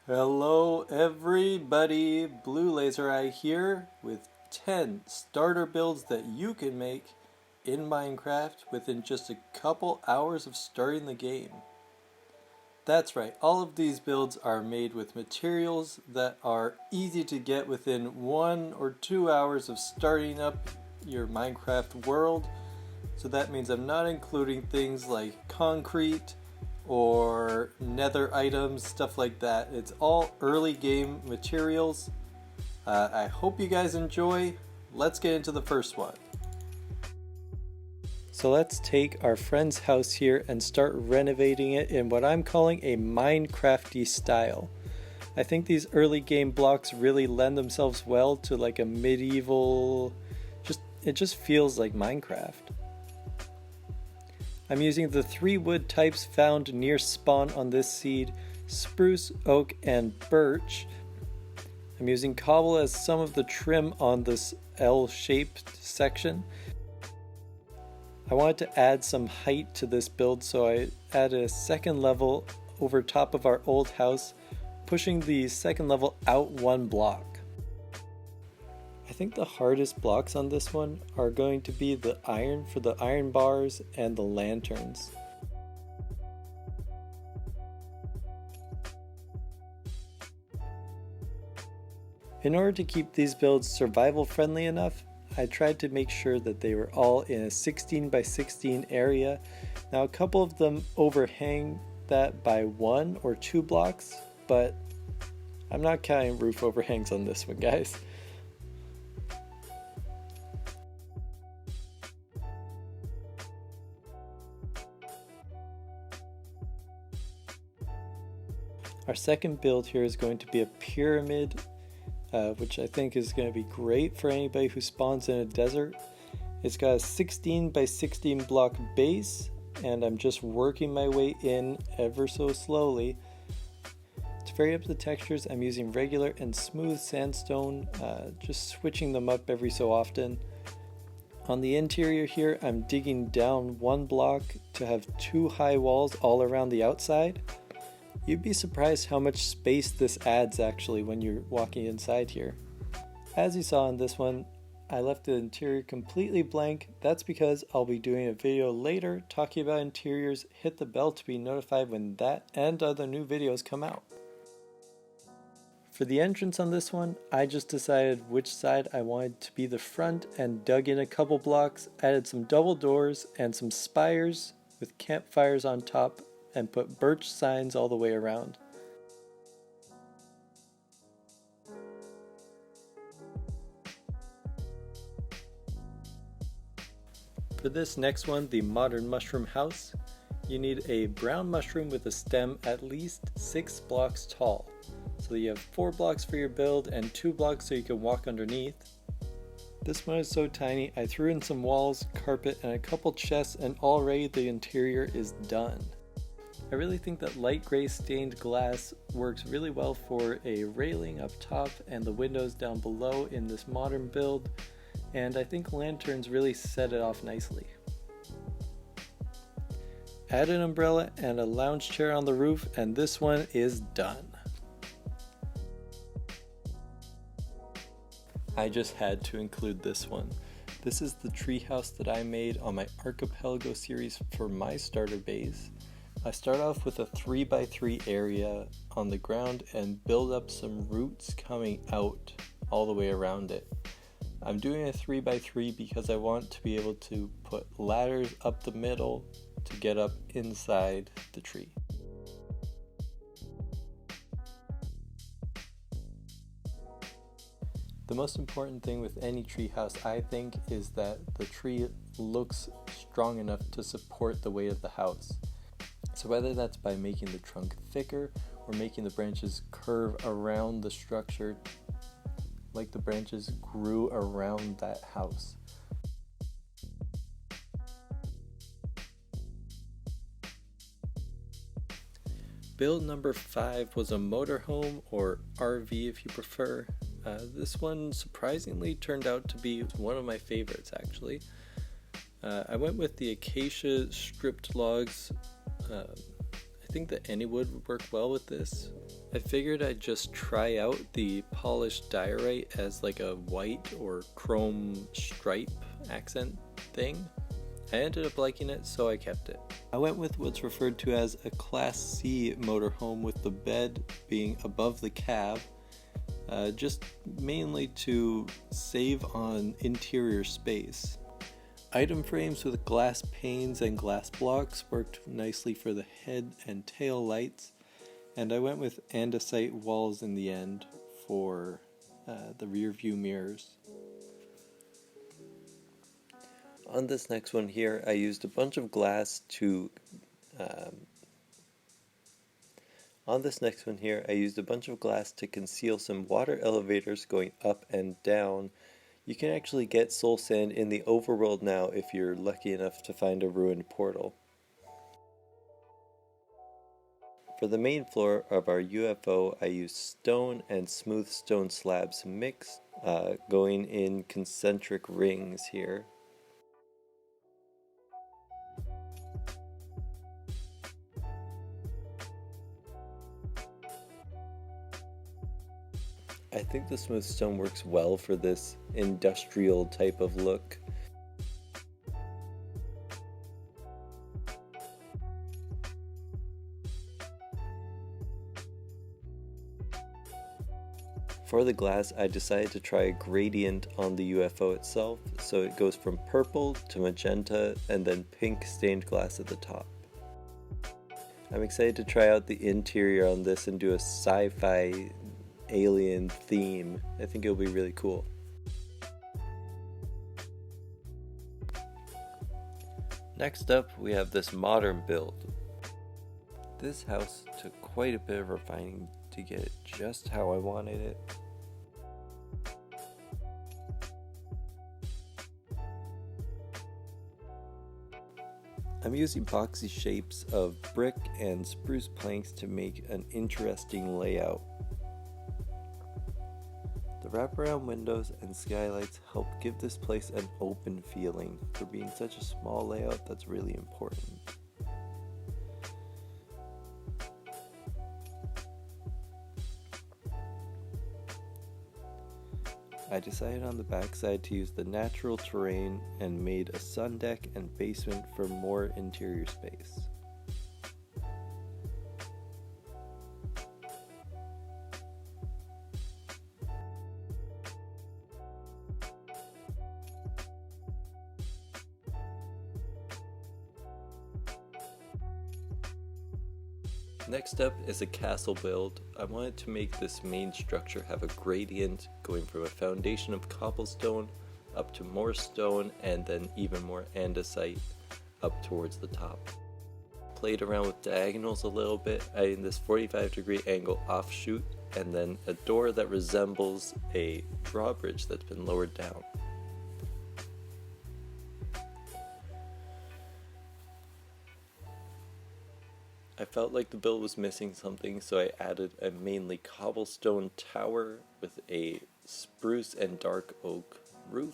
Hello everybody, Blue Laser Eye here with 10 starter builds that you can make in Minecraft within just a couple hours of starting the game. That's right, all of these builds are made with materials that are easy to get within 1 or 2 hours of starting up your Minecraft world. So that means I'm not including things like concrete or nether items, stuff like that. It's all early game materials. I hope you guys enjoy. Let's get into the first one. So let's take our friend's house here and start renovating it in what I'm calling a Minecrafty style. I think these early game blocks really lend themselves well to like a medieval, it just feels like Minecraft. I'm using the 3 wood types found near spawn on this seed: spruce, oak, and birch. I'm using cobble as some of the trim on this L-shaped section. I wanted to add some height to this build, so I added a second level over top of our old house, pushing the second level out 1 block. I think the hardest blocks on this one are going to be the iron for the iron bars and the lanterns. In order to keep these builds survival friendly enough, I tried to make sure that they were all in a 16 by 16 area. Now a couple of them overhang that by 1 or 2 blocks, but I'm not counting roof overhangs on this one, guys. Our second build here is going to be a pyramid, which I think is going to be great for anybody who spawns in a desert. It's got a 16 by 16 block base, and I'm just working my way in ever so slowly. To vary up the textures, I'm using regular and smooth sandstone, just switching them up every so often. On the interior here, I'm digging down 1 block to have 2 high walls all around the outside. You'd be surprised how much space this adds actually when you're walking inside here. As you saw in this one, I left the interior completely blank. That's because I'll be doing a video later talking about interiors. Hit the bell to be notified when that and other new videos come out. For the entrance on this one, I just decided which side I wanted to be the front and dug in a couple blocks, added some double doors and some spires with campfires on top, and put birch signs all the way around. For this next one, the modern mushroom house, you need a brown mushroom with a stem at least 6 blocks tall. So you have 4 blocks for your build and 2 blocks so you can walk underneath. This one is so tiny, I threw in some walls, carpet, and a couple chests, and already the interior is done. I really think that light gray stained glass works really well for a railing up top and the windows down below in this modern build, and I think lanterns really set it off nicely. Add an umbrella and a lounge chair on the roof, and this one is done. I just had to include this one. This is the treehouse that I made on my Archipelago series for my starter base. I start off with a 3x3 area on the ground and build up some roots coming out all the way around it. I'm doing a 3x3 because I want to be able to put ladders up the middle to get up inside the tree. The most important thing with any treehouse, I think, is that the tree looks strong enough to support the weight of the house. So whether that's by making the trunk thicker or making the branches curve around the structure like the branches grew around that house. Build number 5 was a motorhome, or RV if you prefer. This one surprisingly turned out to be one of my favorites actually. I went with the acacia stripped logs. I think the anywood would work well with this. I figured I'd just try out the polished diorite as like a white or chrome stripe accent thing. I ended up liking it, so I kept it. I went with what's referred to as a Class C motorhome, with the bed being above the cab, just mainly to save on interior space. Item frames with glass panes and glass blocks worked nicely for the head and tail lights, and I went with andesite walls in the end for the rear view mirrors. On this next one here, I used a bunch of glass to conceal some water elevators going up and down. You can actually get soul sand in the overworld now if you're lucky enough to find a ruined portal. For the main floor of our UFO, I used stone and smooth stone slabs mixed, going in concentric rings here. I think the smooth stone works well for this industrial type of look. For the glass, I decided to try a gradient on the UFO itself, so it goes from purple to magenta and then pink stained glass at the top. I'm excited to try out the interior on this and do a sci-fi alien theme. I think it'll be really cool. Next up, we have this modern build. This house took quite a bit of refining to get it just how I wanted it. I'm using boxy shapes of brick and spruce planks to make an interesting layout. The wraparound windows and skylights help give this place an open feeling. For being such a small layout, that's really important. I decided on the backside to use the natural terrain and made a sun deck and basement for more interior space. Next up is a castle build. I wanted to make this main structure have a gradient going from a foundation of cobblestone up to more stone and then even more andesite up towards the top. Played around with diagonals a little bit, adding this 45-degree angle offshoot and then a door that resembles a drawbridge that's been lowered down. I felt like the build was missing something, so I added a mainly cobblestone tower with a spruce and dark oak roof.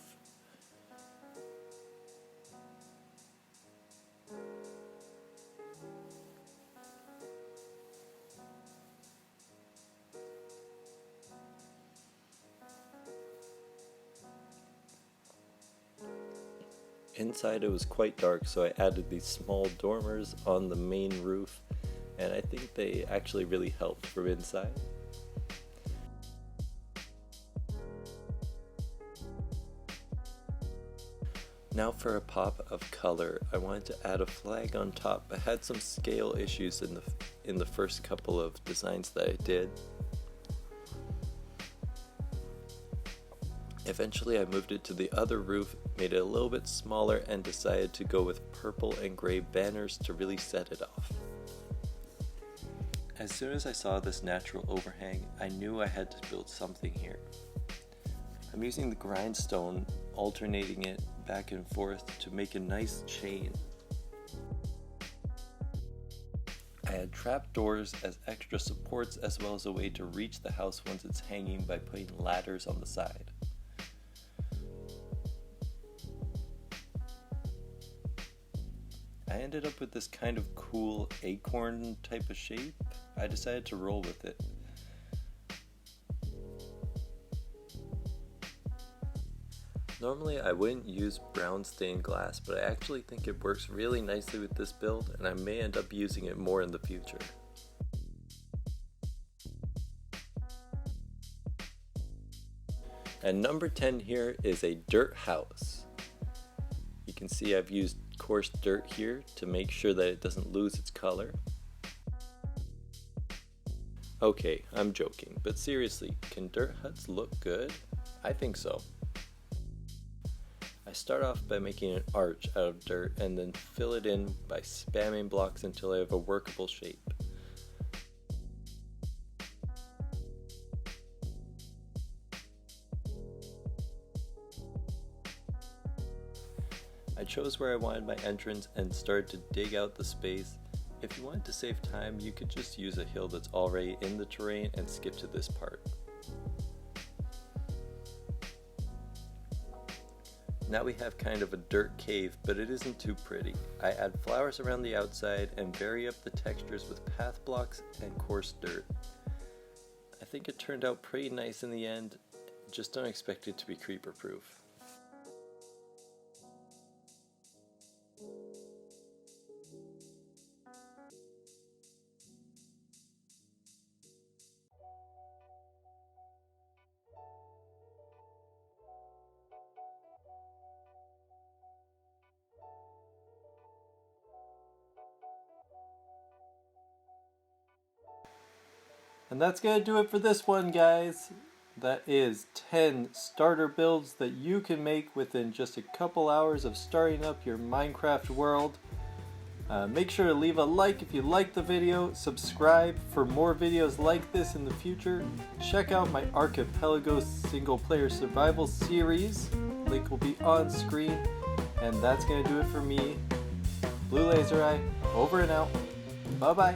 Inside it was quite dark, so I added these small dormers on the main roof, and I think they actually really helped from inside. Now for a pop of color, I wanted to add a flag on top, but had some scale issues in the first couple of designs that I did. Eventually I moved it to the other roof, made it a little bit smaller, and decided to go with purple and gray banners to really set it off. As soon as I saw this natural overhang, I knew I had to build something here. I'm using the grindstone, alternating it back and forth to make a nice chain. I had trapdoors as extra supports, as well as a way to reach the house once it's hanging by putting ladders on the side. I ended up with this kind of cool acorn type of shape. I decided to roll with it. Normally I wouldn't use brown stained glass, but I actually think it works really nicely with this build, and I may end up using it more in the future. And number 10 here is a dirt house. You can see I've used coarse dirt here to make sure that it doesn't lose its color. Okay, I'm joking, but seriously, can dirt huts look good? I think so. I start off by making an arch out of dirt and then fill it in by spamming blocks until I have a workable shape. I chose where I wanted my entrance and started to dig out the space. If you wanted to save time, you could just use a hill that's already in the terrain and skip to this part. Now we have kind of a dirt cave, but it isn't too pretty. I add flowers around the outside and vary up the textures with path blocks and coarse dirt. I think it turned out pretty nice in the end, just don't expect it to be creeper proof. And that's going to do it for this one, guys. That is 10 starter builds that you can make within just a couple hours of starting up your Minecraft world. Make sure to leave a like if you liked the video, subscribe for more videos like this in the future, check out my Archipelago single player survival series, link will be on screen, and that's going to do it for me. Blue Laser Eye, over and out, bye bye.